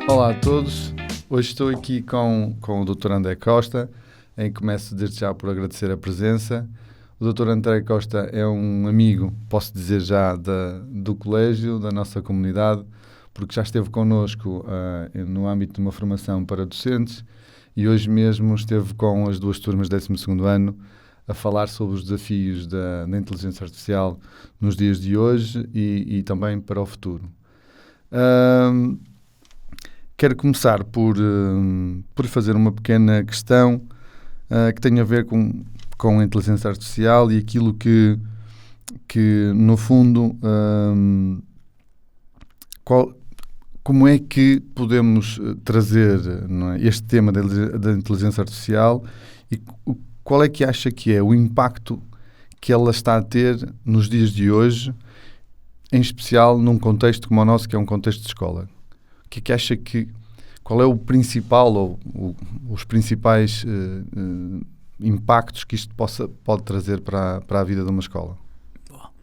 Olá a todos, hoje estou aqui com o Dr. André Costa, em que começo desde já por agradecer a presença. O Dr. André Costa é um amigo, posso dizer já, do colégio, da nossa comunidade, porque já esteve connosco no âmbito de uma formação para docentes e hoje mesmo esteve com as duas turmas do 12º ano a falar sobre os desafios da inteligência artificial nos dias de hoje e também para o futuro. Quero começar por fazer uma pequena questão que tem a ver com a inteligência artificial e aquilo que no fundo, como é que podemos trazer, não é, este tema da inteligência artificial e qual é que acha que é o impacto que ela está a ter nos dias de hoje, em especial num contexto como o nosso, que é um contexto de escola? O que é que acha qual é o principal ou os principais impactos que isto pode trazer para a vida de uma escola?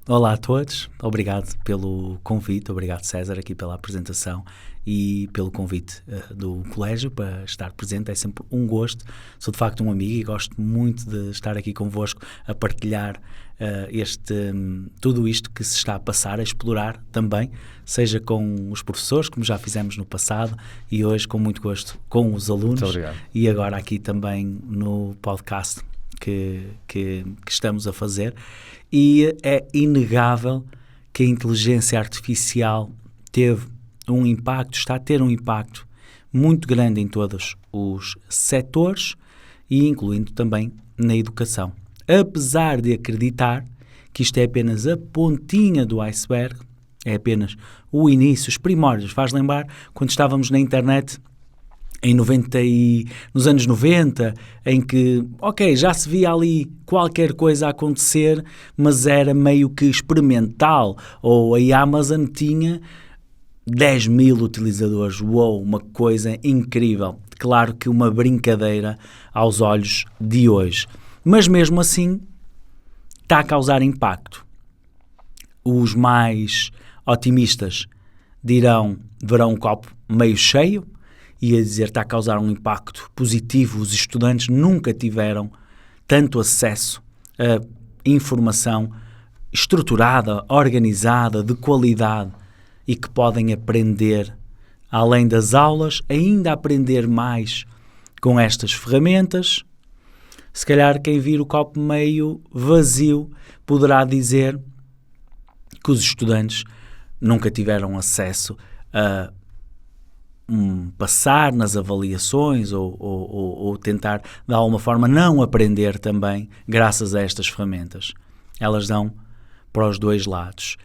Olá a todos, obrigado pelo convite, obrigado César aqui pela apresentação e pelo convite do colégio para estar presente, é sempre um gosto, sou de facto um amigo e gosto muito de estar aqui convosco a partilhar tudo isto que se está a passar, a explorar também, seja com os professores, como já fizemos no passado, e hoje com muito gosto com os alunos e agora aqui também no podcast que estamos a fazer. E é inegável que a inteligência artificial está a ter um impacto muito grande em todos os setores e incluindo também na educação. Apesar de acreditar que isto é apenas a pontinha do iceberg, é apenas o início, os primórdios. Faz lembrar quando estávamos na internet nos anos 90, em que, já se via ali qualquer coisa a acontecer, mas era meio que experimental, ou a Amazon tinha 10 mil utilizadores, uma coisa incrível. Claro que uma brincadeira aos olhos de hoje, mas mesmo assim está a causar impacto. Os mais otimistas verão o copo meio cheio, e a dizer está a causar um impacto positivo. Os estudantes nunca tiveram tanto acesso a informação estruturada, organizada, de qualidade e que podem aprender, além das aulas, ainda aprender mais com estas ferramentas. Se calhar quem vir o copo meio vazio poderá dizer que os estudantes nunca tiveram acesso a passar nas avaliações ou tentar de alguma forma não aprender também graças a estas ferramentas. Elas dão para os dois lados,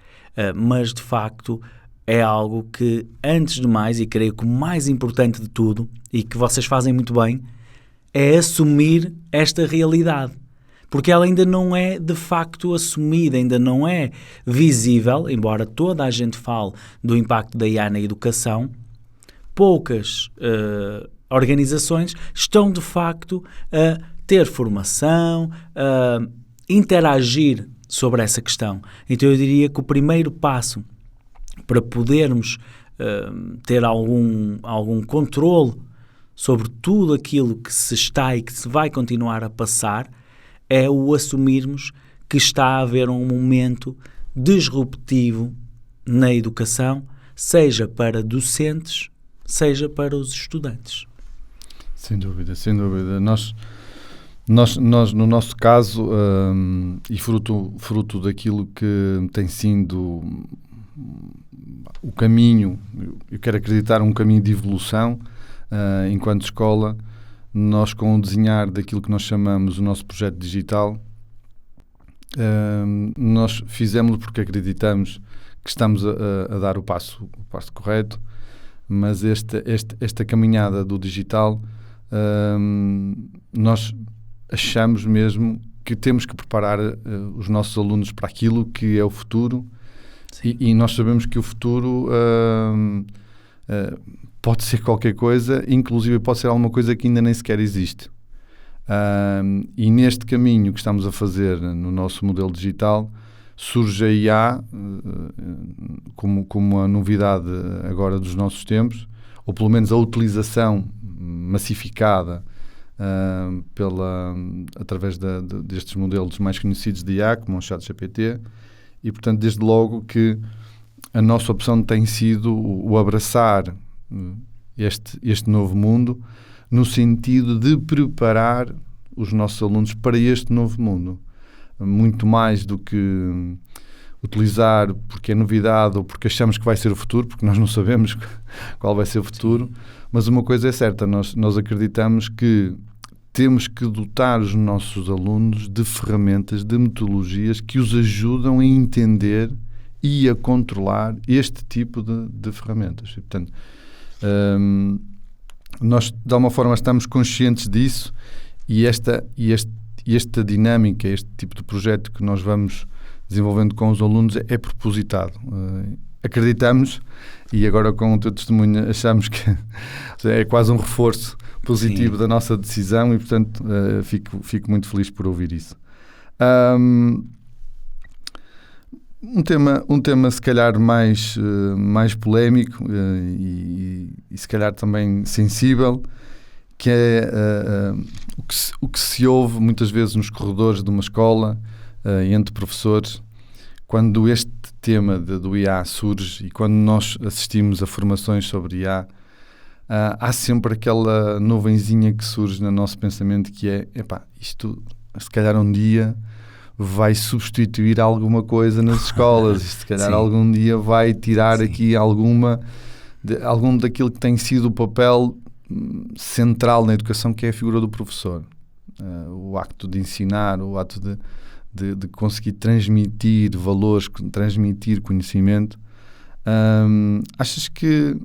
mas de facto é algo que, antes de mais, e creio que o mais importante de tudo, e que vocês fazem muito bem, é assumir esta realidade, porque ela ainda não é de facto assumida, ainda não é visível, embora toda a gente fale do impacto da IA na educação. Poucas organizações estão de facto a ter formação, a interagir sobre essa questão. Então eu diria que o primeiro passo para podermos ter algum controle sobre tudo aquilo que se está e que se vai continuar a passar é o assumirmos que está a haver um momento disruptivo na educação, seja para docentes, seja para os estudantes. Sem dúvida, sem dúvida. Nós no nosso caso, e fruto daquilo que tem sido o caminho, eu quero acreditar um caminho de evolução, enquanto escola, nós com o desenhar daquilo que nós chamamos o nosso projeto digital, nós fizemos-lo porque acreditamos que estamos a dar o passo correto, mas esta caminhada do digital, nós achamos mesmo que temos que preparar os nossos alunos para aquilo que é o futuro, e nós sabemos que o futuro pode ser qualquer coisa, inclusive pode ser alguma coisa que ainda nem sequer existe. E neste caminho que estamos a fazer no nosso modelo digital, surge a IA como a novidade agora dos nossos tempos, ou pelo menos a utilização massificada através destes modelos mais conhecidos de IA, como o ChatGPT, e portanto desde logo que a nossa opção tem sido o abraçar este novo mundo, no sentido de preparar os nossos alunos para este novo mundo. Muito mais do que utilizar porque é novidade ou porque achamos que vai ser o futuro, porque nós não sabemos qual vai ser o futuro. Sim. Mas uma coisa é certa, nós acreditamos que temos que dotar os nossos alunos de ferramentas, de metodologias que os ajudam a entender e a controlar este tipo de ferramentas. E, portanto, nós, de alguma forma, estamos conscientes disso e esta dinâmica, este tipo de projeto que nós vamos desenvolvendo com os alunos é propositado. Acreditamos, e agora com o teu testemunho achamos que é quase um reforço positivo Sim. da nossa decisão e, portanto, fico muito feliz por ouvir isso. Um tema se calhar mais polémico e se calhar também sensível, que é o que se ouve muitas vezes nos corredores de uma escola, entre professores, quando este tema do IA surge e quando nós assistimos a formações sobre IA, há sempre aquela nuvenzinha que surge no nosso pensamento que é, isto se calhar um dia vai substituir alguma coisa nas escolas, isto se calhar algum dia vai tirar aqui algum daquilo que tem sido o papel central na educação, que é a figura do professor. O acto de ensinar, o ato de conseguir transmitir valores, transmitir conhecimento. Achas que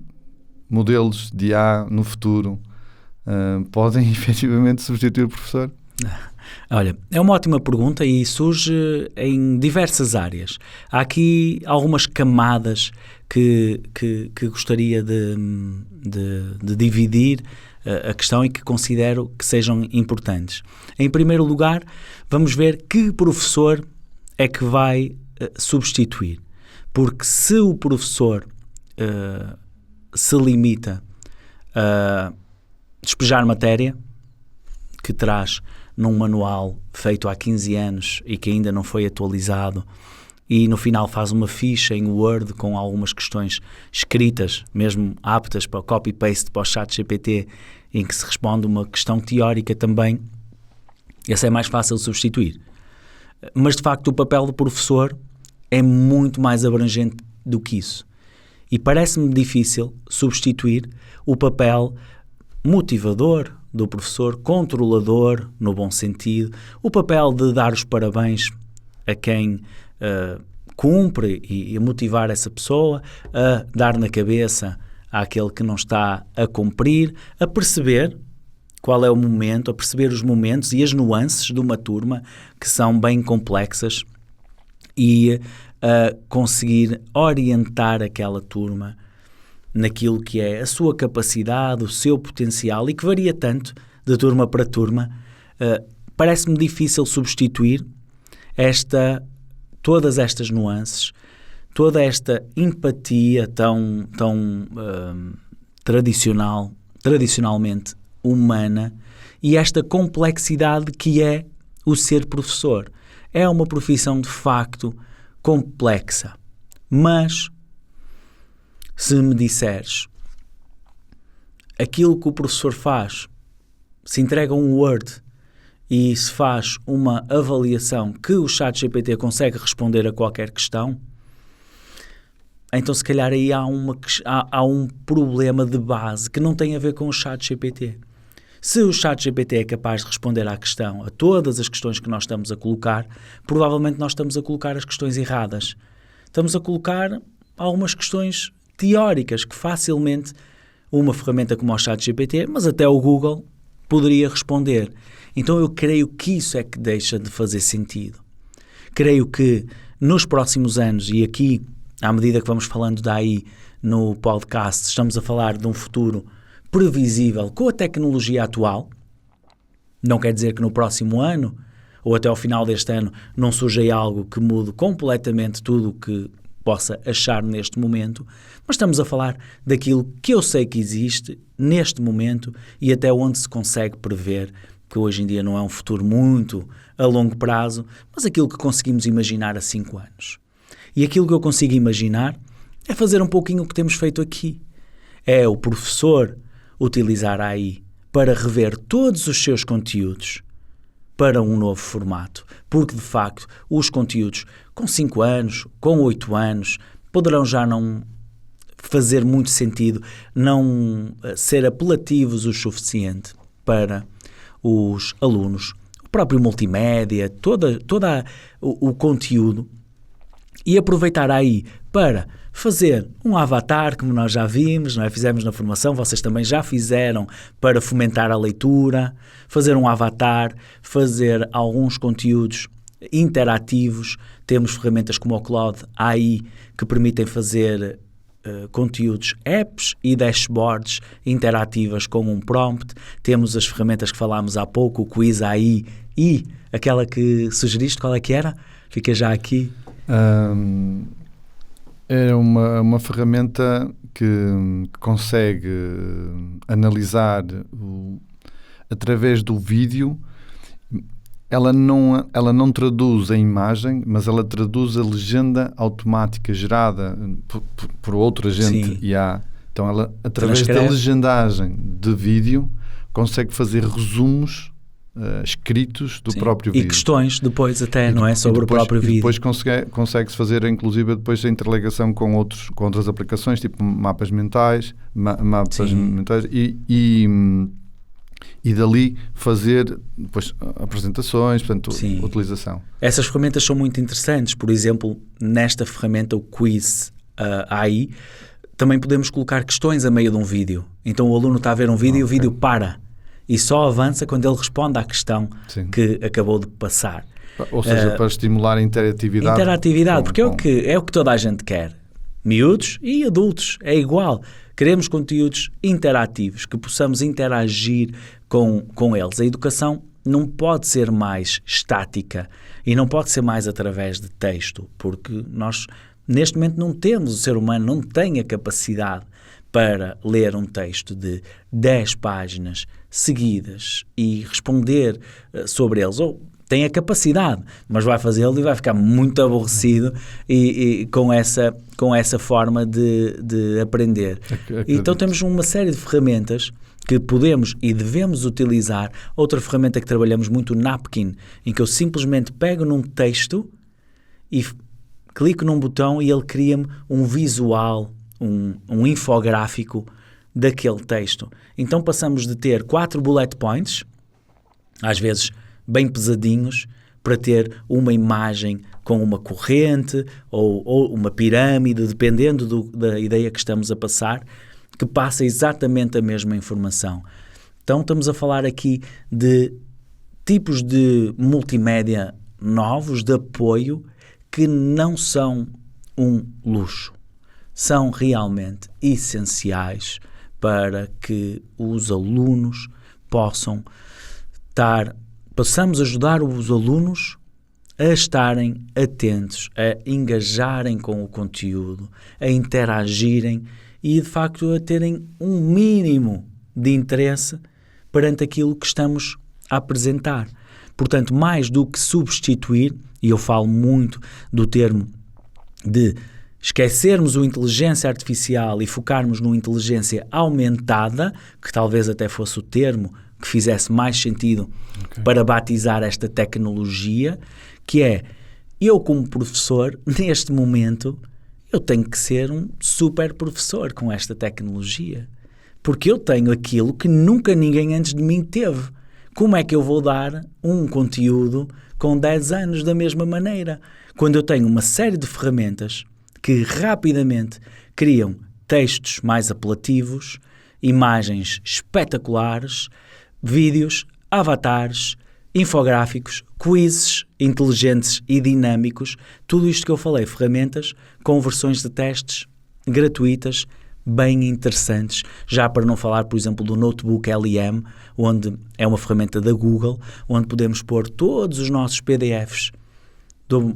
modelos de IA no futuro podem efetivamente substituir o professor? Olha, é uma ótima pergunta e surge em diversas áreas. Há aqui algumas camadas que gostaria de dividir a questão e que considero que sejam importantes. Em primeiro lugar, vamos ver que professor é que vai substituir. Porque se o professor se limita a despejar matéria que traz num manual feito há 15 anos e que ainda não foi atualizado, e no final faz uma ficha em Word com algumas questões escritas, mesmo aptas para copy-paste para o ChatGPT, em que se responde uma questão teórica também, esse é mais fácil de substituir. Mas, de facto, o papel do professor é muito mais abrangente do que isso. E parece-me difícil substituir o papel motivador do professor, controlador, no bom sentido, o papel de dar os parabéns a quem cumpre e motivar essa pessoa, a dar na cabeça àquele que não está a cumprir, a perceber qual é o momento, a perceber os momentos e as nuances de uma turma que são bem complexas e a conseguir orientar aquela turma naquilo que é a sua capacidade, o seu potencial e que varia tanto de turma para turma. Parece-me difícil substituir todas estas nuances, toda esta empatia tão tradicionalmente humana e esta complexidade que é o ser professor. É uma profissão de facto complexa, mas se me disseres aquilo que o professor faz, se entrega um Word e se faz uma avaliação que o ChatGPT consegue responder a qualquer questão, então se calhar aí há um problema de base que não tem a ver com o ChatGPT. Se o ChatGPT é capaz de responder à questão, a todas as questões que nós estamos a colocar, provavelmente nós estamos a colocar as questões erradas. Estamos a colocar algumas questões teóricas que facilmente uma ferramenta como o ChatGPT, mas até o Google, poderia responder. Então eu creio que isso é que deixa de fazer sentido. Creio que nos próximos anos, e aqui, à medida que vamos falando daí no podcast, estamos a falar de um futuro previsível com a tecnologia atual. Não quer dizer que no próximo ano, ou até ao final deste ano, não surja algo que mude completamente tudo o que possa achar neste momento, mas estamos a falar daquilo que eu sei que existe neste momento e até onde se consegue prever, que hoje em dia não é um futuro muito a longo prazo, mas aquilo que conseguimos imaginar a 5 anos. E aquilo que eu consigo imaginar é fazer um pouquinho o que temos feito aqui. É o professor utilizar a AI para rever todos os seus conteúdos para um novo formato, porque de facto os conteúdos com 5 anos, com 8 anos, poderão já não fazer muito sentido, não ser apelativos o suficiente para os alunos. O próprio multimédia, todo o conteúdo, e aproveitar aí para fazer um avatar, como nós já vimos, não é? Fizemos na formação, vocês também já fizeram, para fomentar a leitura, fazer um avatar, fazer alguns conteúdos interativos. Temos ferramentas como o Claude AI que permitem fazer conteúdos, apps e dashboards interativas com um prompt. Temos as ferramentas que falámos há pouco, o Quiz AI e aquela que sugeriste, qual é que era? Fica já aqui. É uma ferramenta que consegue analisar através do vídeo. Ela não traduz a imagem, mas ela traduz a legenda automática gerada por outro agente IA. Então ela, através da legendagem de vídeo, consegue fazer resumos escritos do próprio vídeo. E questões depois até, não é? Sobre o próprio vídeo. E depois consegue-se fazer, inclusive, depois a interligação com outras aplicações, tipo mapas mentais, e dali fazer depois apresentações, portanto, utilização. Essas ferramentas são muito interessantes. Por exemplo, nesta ferramenta, o Quiz AI, também podemos colocar questões a meio de um vídeo. Então o aluno está a ver um vídeo e o vídeo para. E só avança quando ele responde à questão que acabou de passar. Ou seja, para estimular a interatividade. Interatividade, porque é o que toda a gente quer. Miúdos e adultos, é igual. Queremos conteúdos interativos, que possamos interagir com eles. A educação não pode ser mais estática e não pode ser mais através de texto, porque nós, neste momento, não temos, o ser humano não tem a capacidade para ler um texto de 10 páginas seguidas e responder sobre eles. Ou tem a capacidade, mas vai fazê-lo e vai ficar muito aborrecido e com essa forma de aprender. Então temos uma série de ferramentas que podemos e devemos utilizar. Outra ferramenta que trabalhamos muito, o Napkin, em que eu simplesmente pego num texto e clico num botão e ele cria-me um visual, um infográfico daquele texto. Então passamos de ter 4 bullet points, às vezes bem pesadinhos, para ter uma imagem com uma corrente ou uma pirâmide, dependendo da ideia que estamos a passar, que passa exatamente a mesma informação. Então estamos a falar aqui de tipos de multimédia novos, de apoio, que não são um luxo. São realmente essenciais para que os alunos possamos ajudar os alunos a estarem atentos, a engajarem com o conteúdo, a interagirem e, de facto, a terem um mínimo de interesse perante aquilo que estamos a apresentar. Portanto, mais do que substituir, e eu falo muito do termo de esquecermos o inteligência artificial e focarmos no inteligência aumentada, que talvez até fosse o termo que fizesse mais sentido para batizar esta tecnologia, que é, eu como professor, neste momento, eu tenho que ser um super professor com esta tecnologia, porque eu tenho aquilo que nunca ninguém antes de mim teve. Como é que eu vou dar um conteúdo com 10 anos da mesma maneira? Quando eu tenho uma série de ferramentas que rapidamente criam textos mais apelativos, imagens espetaculares, vídeos, avatares, infográficos, quizzes inteligentes e dinâmicos, tudo isto que eu falei, ferramentas com versões de testes gratuitas, bem interessantes, já para não falar, por exemplo, do Notebook LM, onde é uma ferramenta da Google, onde podemos pôr todos os nossos PDFs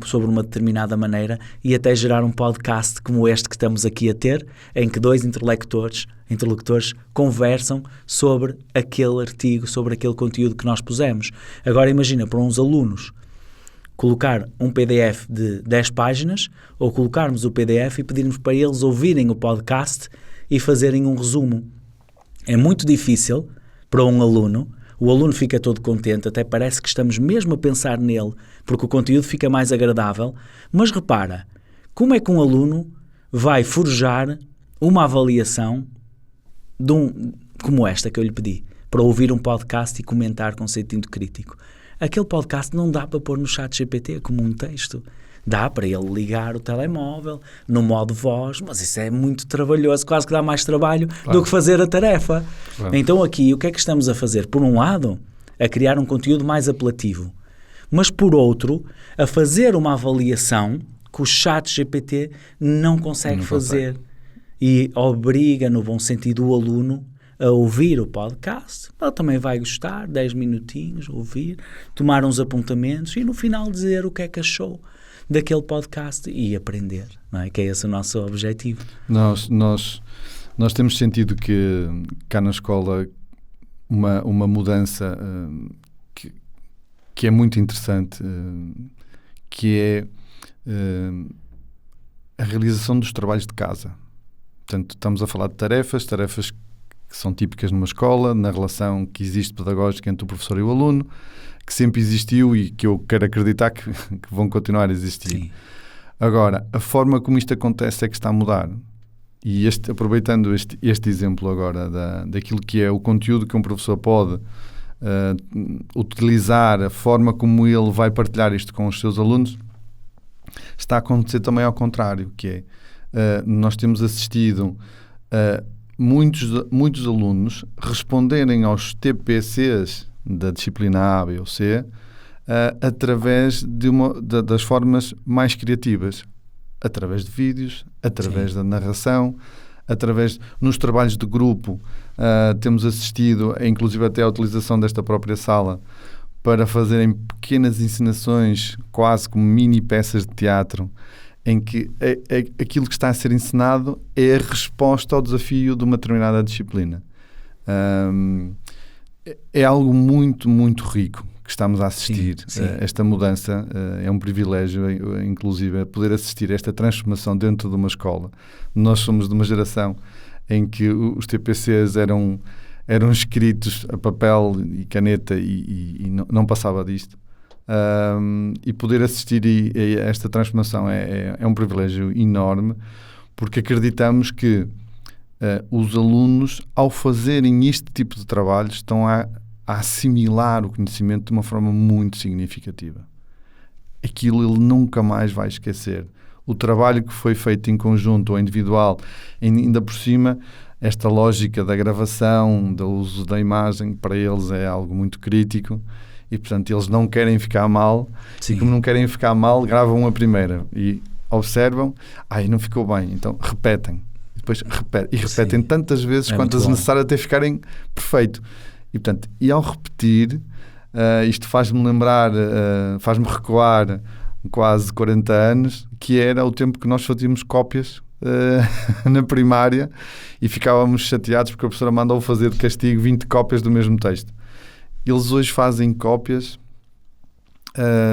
sobre uma determinada maneira e até gerar um podcast como este que estamos aqui a ter, em que dois interlocutores conversam sobre aquele artigo, sobre aquele conteúdo que nós pusemos. Agora imagina, para uns alunos, colocar um PDF de 10 páginas ou colocarmos o PDF e pedirmos para eles ouvirem o podcast e fazerem um resumo. É muito difícil para um aluno. O aluno fica todo contente, até parece que estamos mesmo a pensar nele, porque o conteúdo fica mais agradável. Mas repara, como é que um aluno vai forjar uma avaliação como esta que eu lhe pedi, para ouvir um podcast e comentar com sentido crítico? Aquele podcast não dá para pôr no ChatGPT como um texto. Dá para ele ligar o telemóvel no modo voz, mas isso é muito trabalhoso, quase que dá mais trabalho do que fazer a tarefa. Então aqui o que é que estamos a fazer? Por um lado, a criar um conteúdo mais apelativo, mas por outro, a fazer uma avaliação que o ChatGPT não consegue fazer. E obriga, no bom sentido, o aluno a ouvir o podcast. Ele também vai gostar, 10 minutinhos, ouvir, tomar uns apontamentos e no final dizer o que é que achou daquele podcast e aprender, não é? Que é esse o nosso objetivo. Nós temos sentido que cá na escola uma mudança que é muito interessante, que é a realização dos trabalhos de casa. Portanto, estamos a falar de tarefas que são típicas numa escola, na relação que existe pedagógica entre o professor e o aluno, que sempre existiu e que eu quero acreditar que vão continuar a existir. Sim. Agora, a forma como isto acontece é que está a mudar. E aproveitando este exemplo agora daquilo que é o conteúdo que um professor pode utilizar, a forma como ele vai partilhar isto com os seus alunos, está a acontecer também ao contrário, que é, nós temos assistido muitos alunos responderem aos TPCs da disciplina A, B ou C através das formas mais criativas, através de vídeos, através da narração, nos trabalhos de grupo. Temos assistido, inclusive até a utilização desta própria sala, para fazerem pequenas encenações, quase como mini peças de teatro, em que aquilo que está a ser encenado é a resposta ao desafio de uma determinada disciplina. É algo muito, muito rico que estamos a assistir. Sim. Esta mudança é um privilégio, inclusive, poder assistir a esta transformação dentro de uma escola. Nós somos de uma geração em que os TPCs eram escritos a papel e caneta e não passava disto. E poder assistir a esta transformação é um privilégio enorme, porque acreditamos que os alunos, ao fazerem este tipo de trabalho, estão a assimilar o conhecimento de uma forma muito significativa. Aquilo ele nunca mais vai esquecer. O trabalho que foi feito em conjunto ou individual, ainda por cima, esta lógica da gravação, do uso da imagem, para eles é algo muito crítico e, portanto, eles não querem ficar mal. Sim. E como não querem ficar mal, gravam a primeira e observam, não ficou bem, então repetem. Depois repetem tantas vezes quantas necessárias até ficarem perfeito. E, portanto, ao repetir, isto faz-me lembrar, faz-me recuar quase 40 anos, que era o tempo que nós fazíamos cópias na primária e ficávamos chateados porque a professora mandou fazer de castigo 20 cópias do mesmo texto. Eles hoje fazem cópias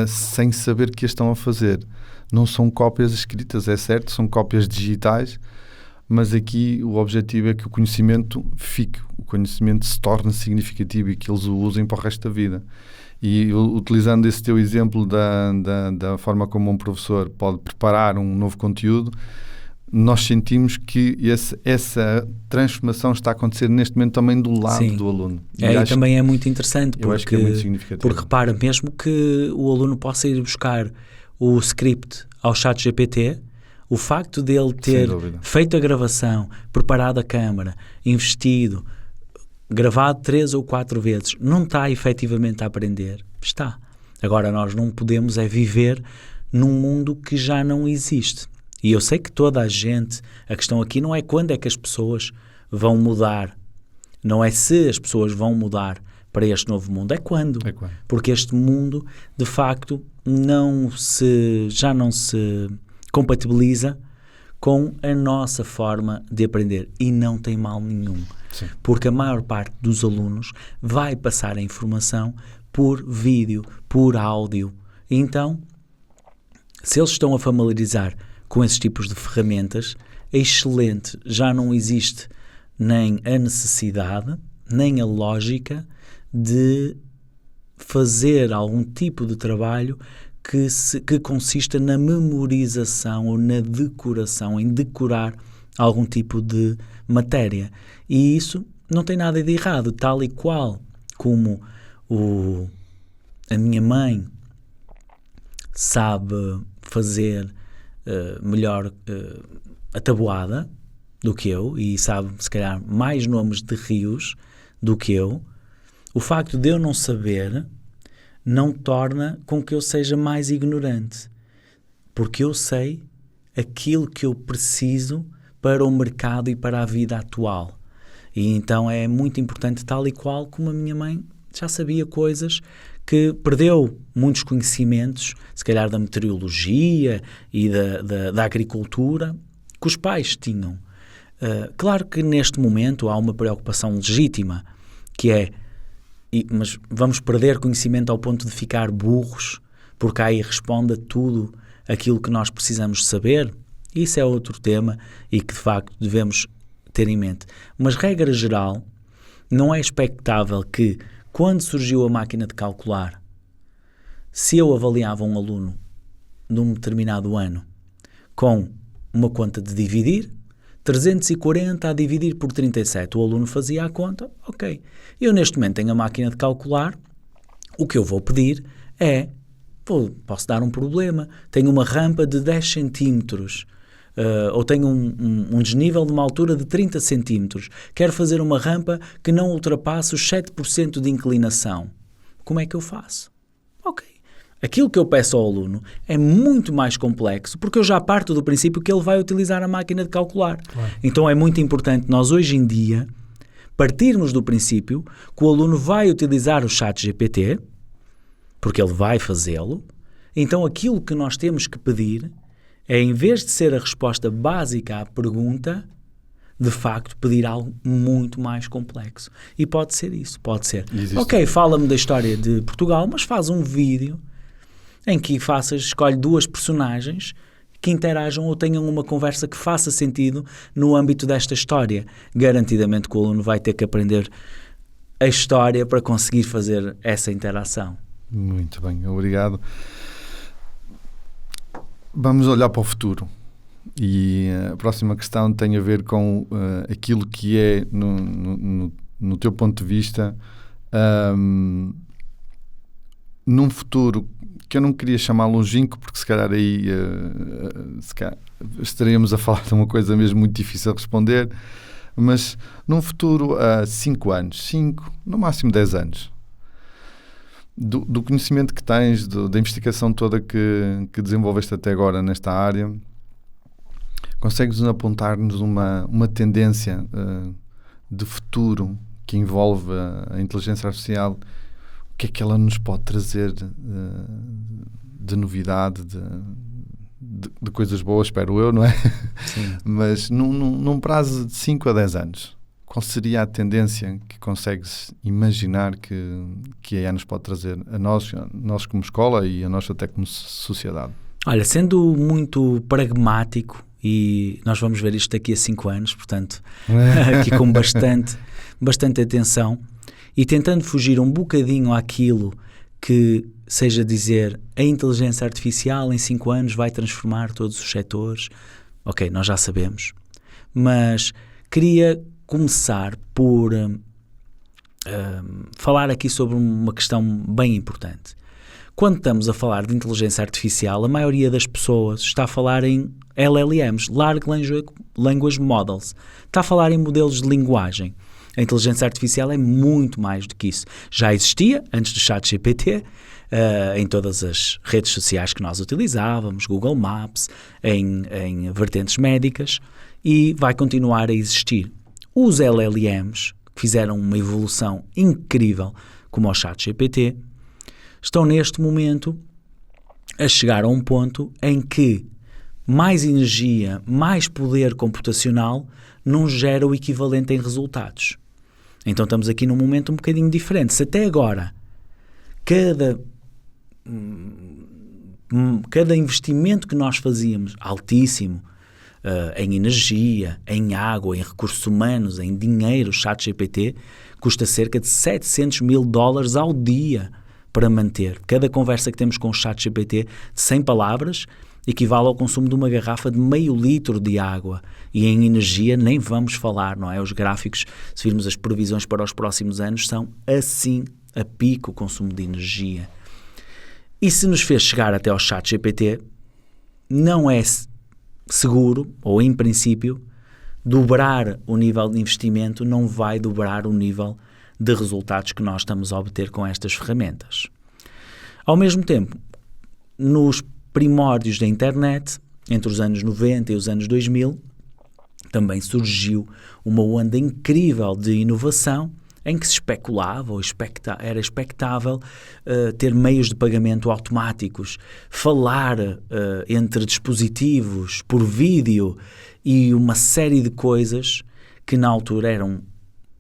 sem saber que as estão a fazer. Não são cópias escritas, é certo, são cópias digitais, mas aqui o objetivo é que o conhecimento fique, o conhecimento se torne significativo e que eles o usem para o resto da vida. E utilizando esse teu exemplo da forma como um professor pode preparar um novo conteúdo, nós sentimos que essa transformação está a acontecer neste momento também do lado do aluno. E também é muito interessante, eu acho que é muito significativo. Porque repara, mesmo que o aluno possa ir buscar o script ao ChatGPT, o facto dele ter feito a gravação, preparado a câmara, investido, gravado 3 ou 4 vezes, não está efetivamente a aprender. Está. Agora nós não podemos viver num mundo que já não existe. E eu sei que toda a gente, a questão aqui não é quando é que as pessoas vão mudar, não é se as pessoas vão mudar para este novo mundo, é quando. Porque este mundo, de facto, já não se compatibiliza com a nossa forma de aprender, e não tem mal nenhum. Sim. Porque a maior parte dos alunos vai passar a informação por vídeo, por áudio. Então, se eles estão a familiarizar com esses tipos de ferramentas, é excelente. Já não existe nem a necessidade, nem a lógica de fazer algum tipo de trabalho que consista na memorização ou na decoração, em decorar algum tipo de matéria. E isso não tem nada de errado, tal e qual como a minha mãe sabe fazer melhor a tabuada do que eu, e sabe, se calhar, mais nomes de rios do que eu. O facto de eu não saber não torna com que eu seja mais ignorante, porque eu sei aquilo que eu preciso para o mercado e para a vida atual. E então é muito importante, tal e qual como a minha mãe já sabia coisas, que perdeu muitos conhecimentos, se calhar da meteorologia e da agricultura, que os pais tinham. Claro que neste momento há uma preocupação legítima, que é, mas vamos perder conhecimento ao ponto de ficar burros, porque aí responde a tudo aquilo que nós precisamos saber? Isso é outro tema e que de facto devemos ter em mente. Mas regra geral, não é expectável que, quando surgiu a máquina de calcular, se eu avaliava um aluno num determinado ano com uma conta de dividir, 340 a dividir por 37, o aluno fazia a conta, ok. Eu neste momento tenho a máquina de calcular, o que eu vou pedir é, posso dar um problema, tenho uma rampa de 10 centímetros, ou tenho um desnível de uma altura de 30 centímetros, quero fazer uma rampa que não ultrapasse os 7% de inclinação. Como é que eu faço? Ok. Aquilo que eu peço ao aluno é muito mais complexo, porque eu já parto do princípio que ele vai utilizar a máquina de calcular. Claro. Então é muito importante nós hoje em dia partirmos do princípio que o aluno vai utilizar o ChatGPT, porque ele vai fazê-lo. Então aquilo que nós temos que pedir é, em vez de ser a resposta básica à pergunta, de facto pedir algo muito mais complexo. E pode ser isso, pode ser. Existe. Ok, fala-me da história de Portugal, mas faz um vídeo em que escolhe 2 personagens que interajam ou tenham uma conversa que faça sentido no âmbito desta história. Garantidamente que o aluno vai ter que aprender a história para conseguir fazer essa interação. Muito bem, obrigado. Vamos olhar para o futuro. E a próxima questão tem a ver com aquilo que é, no teu ponto de vista, num futuro que eu não queria chamar longínquo, porque se calhar aí estaríamos a falar de uma coisa mesmo muito difícil de responder, mas num futuro a 5 anos, 5, no máximo 10 anos, do conhecimento que tens, da investigação toda que desenvolveste até agora nesta área, consegues apontar-nos uma tendência de futuro que envolve a inteligência artificial? O que é que ela nos pode trazer de novidade, de coisas boas, espero eu, não é? Sim. Mas num prazo de 5 a 10 anos, qual seria a tendência que consegues imaginar que a IA nos pode trazer a nós como escola e a nós até como sociedade? Olha, sendo muito pragmático, e nós vamos ver isto daqui a 5 anos, portanto, aqui com bastante atenção, e tentando fugir um bocadinho àquilo que seja dizer a inteligência artificial em 5 anos vai transformar todos os setores. Ok, nós já sabemos. Mas queria começar por falar aqui sobre uma questão bem importante. Quando estamos a falar de inteligência artificial, a maioria das pessoas está a falar em LLMs, Large Language Models. Está a falar em modelos de linguagem. A inteligência artificial é muito mais do que isso. Já existia, antes do ChatGPT, em todas as redes sociais que nós utilizávamos, Google Maps, em vertentes médicas, e vai continuar a existir. Os LLMs, que fizeram uma evolução incrível, como o ChatGPT, estão neste momento a chegar a um ponto em que mais energia, mais poder computacional não gera o equivalente em resultados. Então estamos aqui num momento um bocadinho diferente. Se até agora cada investimento que nós fazíamos, altíssimo, em energia, em água, em recursos humanos, em dinheiro, o ChatGPT custa cerca de $700.000 ao dia para manter. Cada conversa que temos com o ChatGPT de 100 palavras equivale ao consumo de uma garrafa de meio litro de água. E em energia nem vamos falar, não é? Os gráficos, se virmos as previsões para os próximos anos, são assim a pico o consumo de energia. E se nos fez chegar até ao ChatGPT, não é seguro, ou em princípio, dobrar o nível de investimento não vai dobrar o nível de resultados que nós estamos a obter com estas ferramentas. Ao mesmo tempo, nos primórdios da internet, entre os anos 90 e os anos 2000, também surgiu uma onda incrível de inovação em que se especulava ou era expectável ter meios de pagamento automáticos, falar entre dispositivos por vídeo e uma série de coisas que na altura eram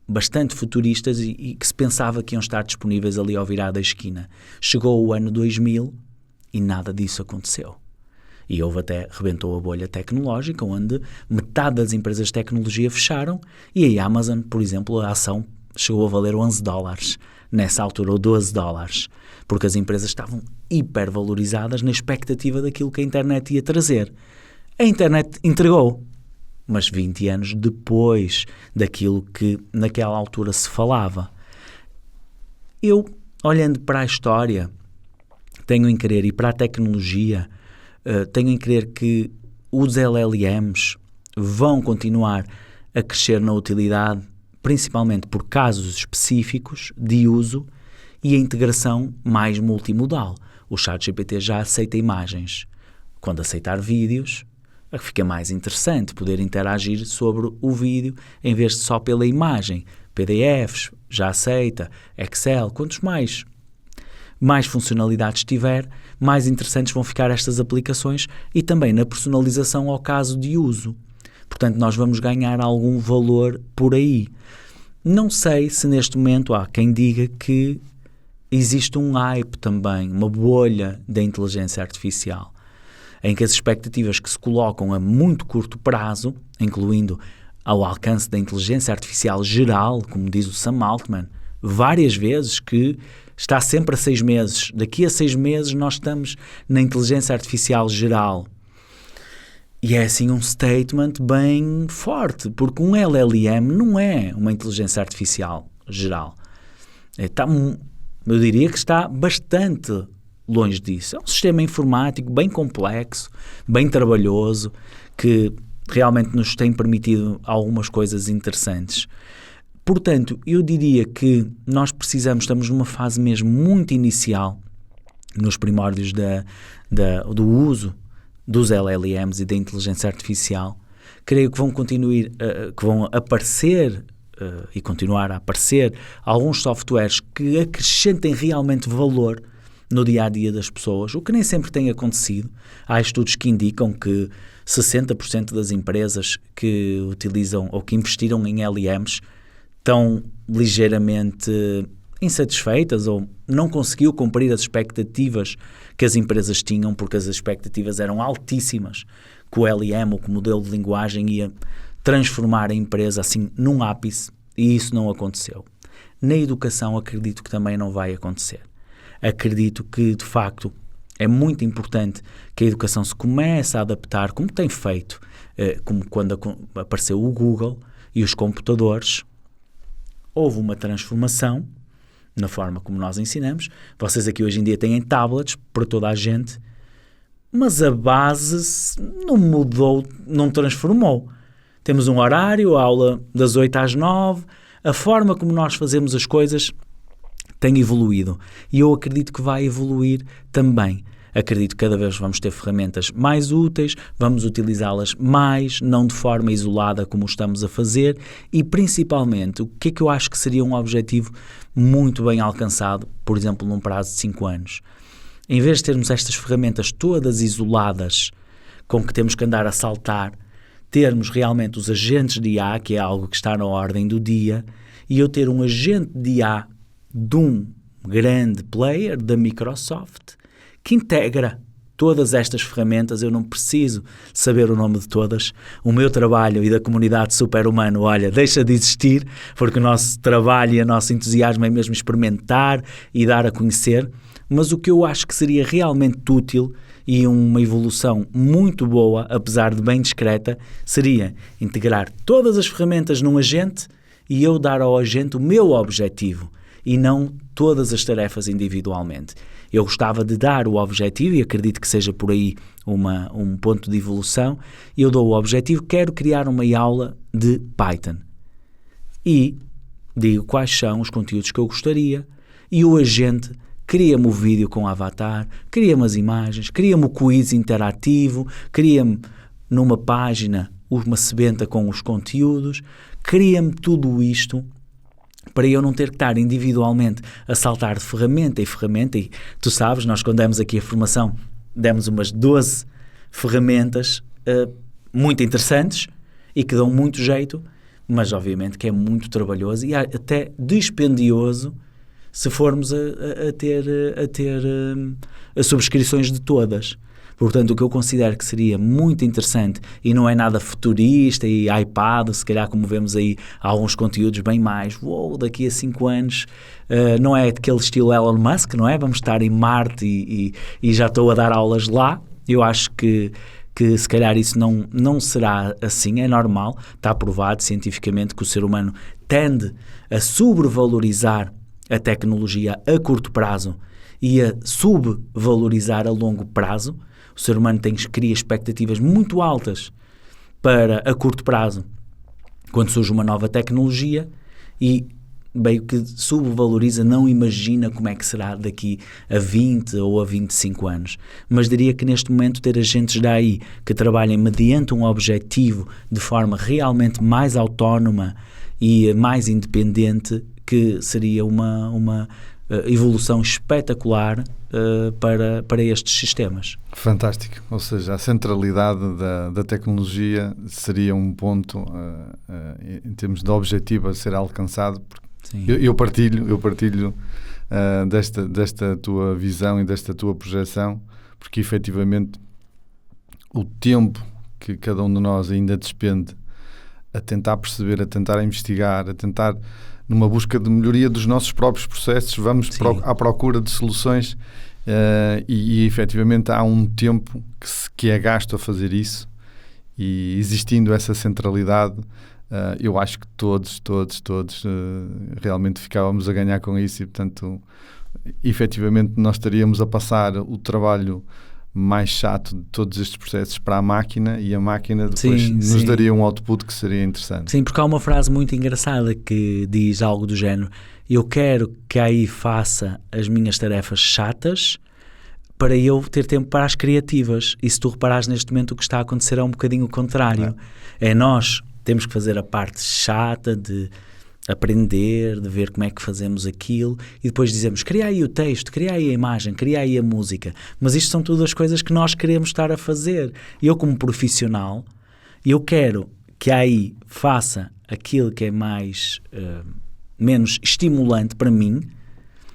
bastante futuristas e que se pensava que iam estar disponíveis ali ao virar da esquina. Chegou o ano 2000 e nada disso aconteceu. E rebentou a bolha tecnológica, onde metade das empresas de tecnologia fecharam e a Amazon, por exemplo, a ação chegou a valer $11 nessa altura, ou $12, porque as empresas estavam hipervalorizadas na expectativa daquilo que a internet ia trazer. A internet entregou, mas 20 anos depois daquilo que naquela altura se falava. Eu, olhando para a história, tenho em crer, e para a tecnologia, tenho em crer que os LLMs vão continuar a crescer na utilidade, principalmente por casos específicos de uso e a integração mais multimodal. O ChatGPT já aceita imagens. Quando aceitar vídeos, fica mais interessante poder interagir sobre o vídeo em vez de só pela imagem. PDFs, já aceita. Excel, quantos mais funcionalidades tiver, mais interessantes vão ficar estas aplicações e também na personalização ao caso de uso. Portanto, nós vamos ganhar algum valor por aí. Não sei se neste momento há quem diga que existe um hype também, uma bolha da inteligência artificial, em que as expectativas que se colocam a muito curto prazo, incluindo ao alcance da inteligência artificial geral, como diz o Sam Altman, várias vezes, que está sempre a 6 meses. Daqui a 6 meses nós estamos na inteligência artificial geral. E é assim um statement bem forte, porque um LLM não é uma inteligência artificial geral. Eu diria que está bastante longe disso. É um sistema informático bem complexo, bem trabalhoso, que realmente nos tem permitido algumas coisas interessantes. Portanto, eu diria que nós estamos numa fase mesmo muito inicial, nos primórdios do uso dos LLMs e da inteligência artificial. Creio que vão aparecer e continuar a aparecer alguns softwares que acrescentem realmente valor no dia-a-dia das pessoas, o que nem sempre tem acontecido. Há estudos que indicam que 60% das empresas que utilizam ou que investiram em LLMs estão ligeiramente insatisfeitas ou não conseguiu cumprir as expectativas que as empresas tinham, porque as expectativas eram altíssimas, que o LLM ou que o modelo de linguagem ia transformar a empresa assim num ápice, e isso não aconteceu. Na educação acredito que também não vai acontecer. Acredito que, de facto, é muito importante que a educação se comece a adaptar, como tem feito, como quando apareceu o Google e os computadores. Houve uma transformação na forma como nós ensinamos. Vocês aqui hoje em dia têm tablets para toda a gente, mas a base não mudou, não transformou. Temos um horário, a aula das 8 às 9, a forma como nós fazemos as coisas tem evoluído e eu acredito que vai evoluir também. Acredito que cada vez vamos ter ferramentas mais úteis, vamos utilizá-las mais, não de forma isolada como estamos a fazer, e principalmente, o que é que eu acho que seria um objetivo muito bem alcançado, por exemplo, num prazo de 5 anos? em vez de termos estas ferramentas todas isoladas, com que temos que andar a saltar, termos realmente os agentes de IA, que é algo que está na ordem do dia, e eu ter um agente de IA de um grande player da Microsoft que integra todas estas ferramentas. Eu não preciso saber o nome de todas. O meu trabalho e da comunidade super-humano, olha, deixa de existir, porque o nosso trabalho e o nosso entusiasmo é mesmo experimentar e dar a conhecer. Mas o que eu acho que seria realmente útil e uma evolução muito boa, apesar de bem discreta, seria integrar todas as ferramentas num agente e eu dar ao agente o meu objetivo e não todas as tarefas individualmente. Eu gostava de dar o objetivo, e acredito que seja por aí um ponto de evolução. Eu dou o objetivo, quero criar uma aula de Python. E digo quais são os conteúdos que eu gostaria, e o agente cria-me o vídeo com o avatar, cria-me as imagens, cria-me o quiz interativo, cria-me numa página uma sebenta com os conteúdos, cria-me tudo isto para eu não ter que estar individualmente a saltar de ferramenta em ferramenta. E tu sabes, nós quando demos aqui a formação, demos umas 12 ferramentas muito interessantes e que dão muito jeito, mas obviamente que é muito trabalhoso e até dispendioso se formos a ter as subscrições de todas. Portanto, o que eu considero que seria muito interessante, e não é nada futurista e iPad, se calhar como vemos aí alguns conteúdos bem mais, daqui a 5 anos, não é aquele estilo Elon Musk, não é? Vamos estar em Marte e já estou a dar aulas lá. Eu acho que se calhar isso não será assim, é normal, está provado cientificamente que o ser humano tende a sobrevalorizar a tecnologia a curto prazo e a subvalorizar a longo prazo. O ser humano cria expectativas muito altas para a curto prazo quando surge uma nova tecnologia e meio que subvaloriza, não imagina como é que será daqui a 20 ou a 25 anos. Mas diria que neste momento ter agentes da AI que trabalhem mediante um objetivo de forma realmente mais autónoma e mais independente, que seria uma evolução espetacular para estes sistemas. Fantástico, ou seja, a centralidade da tecnologia seria um ponto em termos de objetivo a ser alcançado. Eu partilho desta tua visão e desta tua projeção, porque efetivamente o tempo que cada um de nós ainda despende a tentar perceber, a tentar investigar, a tentar numa busca de melhoria dos nossos próprios processos, vamos à procura de soluções e efetivamente há um tempo que é gasto a fazer isso, e existindo essa centralidade, eu acho que todos realmente ficávamos a ganhar com isso, e portanto efetivamente nós estaríamos a passar o trabalho mais chato de todos estes processos para a máquina, e a máquina depois nos daria um output que seria interessante. Sim, porque há uma frase muito engraçada que diz algo do género: eu quero que a AI faça as minhas tarefas chatas para eu ter tempo para as criativas. E se tu reparares neste momento, o que está a acontecer é um bocadinho o contrário. É nós temos que fazer a parte chata de aprender, de ver como é que fazemos aquilo, e depois dizemos, cria aí o texto, cria aí a imagem, cria aí a música. Mas isto são todas as coisas que nós queremos estar a fazer. Eu, como profissional, eu quero que a AI faça aquilo que é menos estimulante para mim.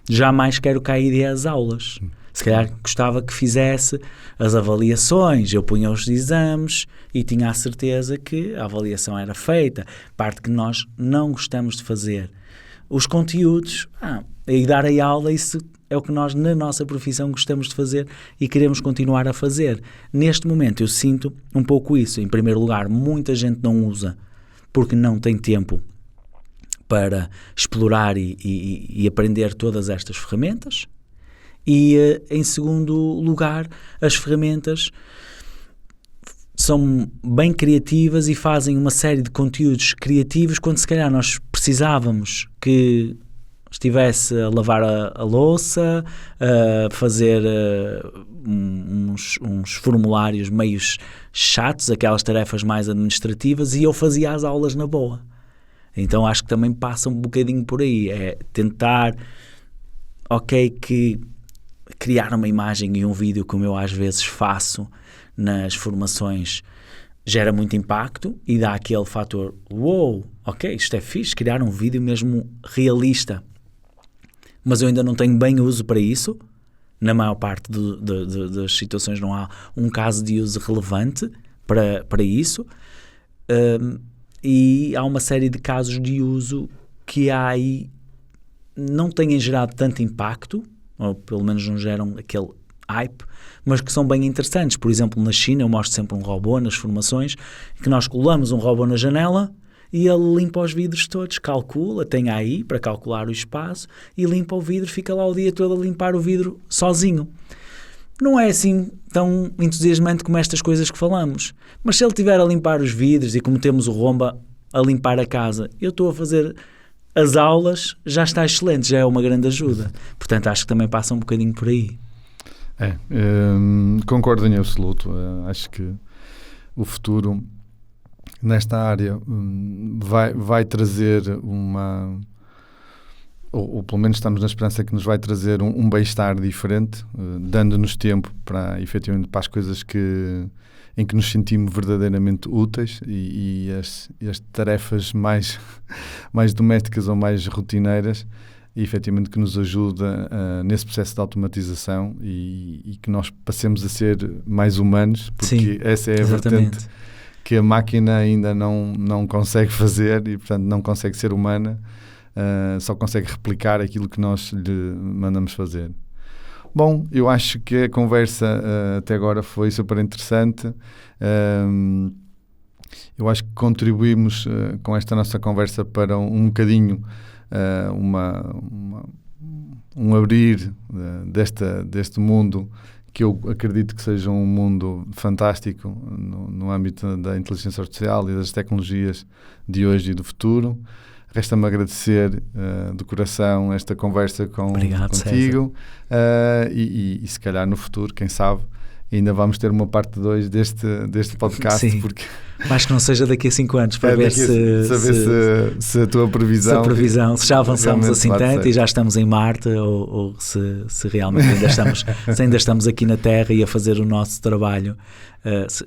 Jamais quero que a AI dê as aulas. Se calhar gostava que fizesse as avaliações, eu punha os exames e tinha a certeza que a avaliação era feita. Parte que nós não gostamos de fazer. Os conteúdos, e dar a aula, isso é o que nós na nossa profissão gostamos de fazer e queremos continuar a fazer. Neste momento eu sinto um pouco isso. Em primeiro lugar, muita gente não usa porque não tem tempo para explorar e aprender todas estas ferramentas. E, em segundo lugar, as ferramentas são bem criativas e fazem uma série de conteúdos criativos quando se calhar nós precisávamos que estivesse a lavar a louça, a fazer uns formulários meio chatos, aquelas tarefas mais administrativas, e eu fazia as aulas na boa. Então acho que também passa um bocadinho por aí, é tentar, que criar uma imagem e um vídeo, como eu às vezes faço nas formações, gera muito impacto e dá aquele fator, uou, ok, isto é fixe, criar um vídeo mesmo realista. Mas eu ainda não tenho bem uso para isso. Na maior parte das situações não há um caso de uso relevante para isso. E há uma série de casos de uso que há aí não têm gerado tanto impacto, ou pelo menos não geram aquele hype, mas que são bem interessantes. Por exemplo, na China eu mostro sempre um robô nas formações, que nós colamos um robô na janela e ele limpa os vidros todos, calcula, tem AI para calcular o espaço e limpa o vidro, fica lá o dia todo a limpar o vidro sozinho. Não é assim tão entusiasmante como estas coisas que falamos, mas se ele estiver a limpar os vidros e como temos o Romba a limpar a casa, eu estou a fazer as aulas, já está excelente, já é uma grande ajuda. Portanto, acho que também passa um bocadinho por aí. Concordo em absoluto. Acho que o futuro nesta área vai trazer ou pelo menos estamos na esperança que nos vai trazer um bem-estar diferente, dando-nos tempo para, efetivamente, para as coisas em que nos sentimos verdadeiramente úteis e as tarefas mais domésticas ou mais rotineiras, e efetivamente que nos ajuda nesse processo de automatização e que nós passemos a ser mais humanos, porque sim, essa é a vertente que a máquina ainda não consegue fazer e, portanto, não consegue ser humana, só consegue replicar aquilo que nós lhe mandamos fazer. Bom, eu acho que a conversa até agora foi super interessante. Eu acho que contribuímos com esta nossa conversa para um bocadinho um abrir deste mundo, que eu acredito que seja um mundo fantástico no âmbito da inteligência artificial e das tecnologias de hoje e do futuro. Resta-me agradecer de coração esta conversa contigo, e se calhar no futuro, quem sabe, ainda vamos ter uma parte 2 deste podcast. Sim. Porque mais que não seja daqui a 5 anos, para ver se a tua previsão... Se já avançamos assim tanto e já estamos em Marte, ou se realmente ainda estamos aqui na Terra e a fazer o nosso trabalho,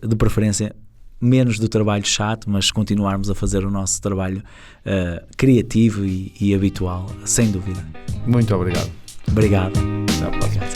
de preferência menos do trabalho chato, mas continuarmos a fazer o nosso trabalho criativo e habitual, sem dúvida. Muito obrigado. Obrigado. Até à próxima.